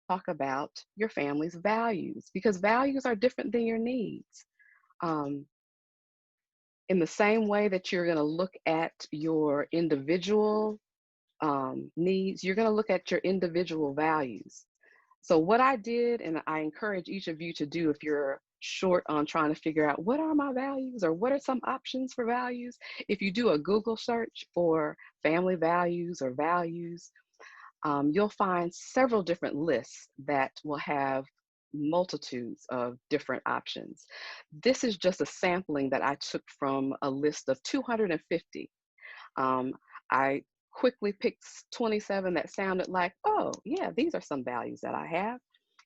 talk about your family's values because values are different than your needs. Um, in the same way that you're going to look at your individual needs, you're going to look at your individual values. So, what I did, and I encourage each of you to do if you're short on trying to figure out what are my values or what are some options for values, if you do a Google search for family values or values, you'll find several different lists that will have multitudes of different options. This is just a sampling that I took from a list of 250. Um, I quickly picked 27 that sounded like, oh, yeah, these are some values that I have.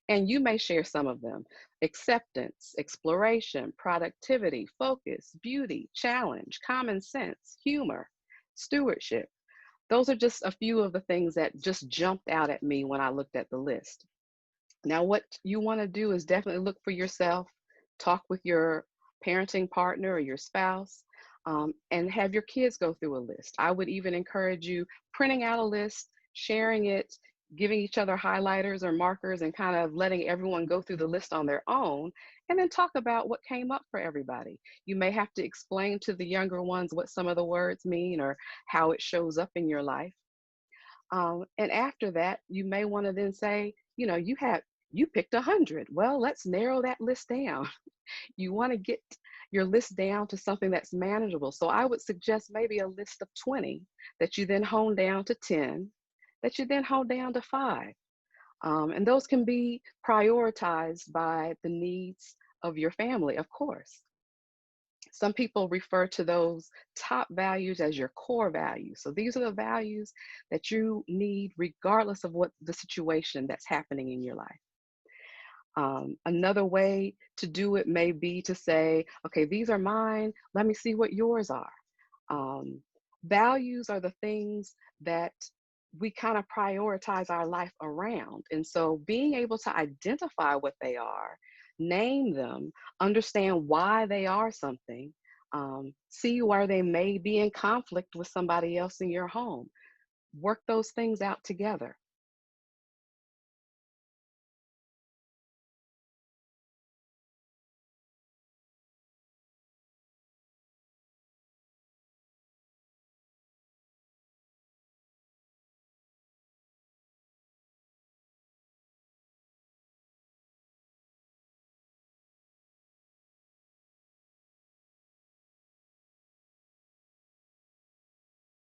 And you may share some of them: acceptance, exploration, productivity, focus, beauty, challenge, common sense, humor, stewardship. Those are just a few of the things that just jumped out at me when I looked at the list. Now, what you want to do is definitely look for yourself, talk with your parenting partner or your spouse, and have your kids go through a list. I would even encourage you printing out a list, sharing it, giving each other highlighters or markers, and kind of letting everyone go through the list on their own, and then talk about what came up for everybody. You may have to explain to the younger ones what some of the words mean or how it shows up in your life. And after that, you may want to then say, you picked 100. Well, let's narrow that list down. You want to get your list down to something that's manageable. So I would suggest maybe a list of 20 that you then hone down to 10, that you then hone down to 5. And those can be prioritized by the needs of your family, of course. Some people refer to those top values as your core values. So these are the values that you need regardless of what the situation that's happening in your life. Another way to do it may be to say, okay, these are mine. Let me see what yours are. Um, Values are the things that we kind of prioritize our life around. And so being able to identify what they are, name them, understand why they are something, see where they may be in conflict with somebody else in your home, work those things out together.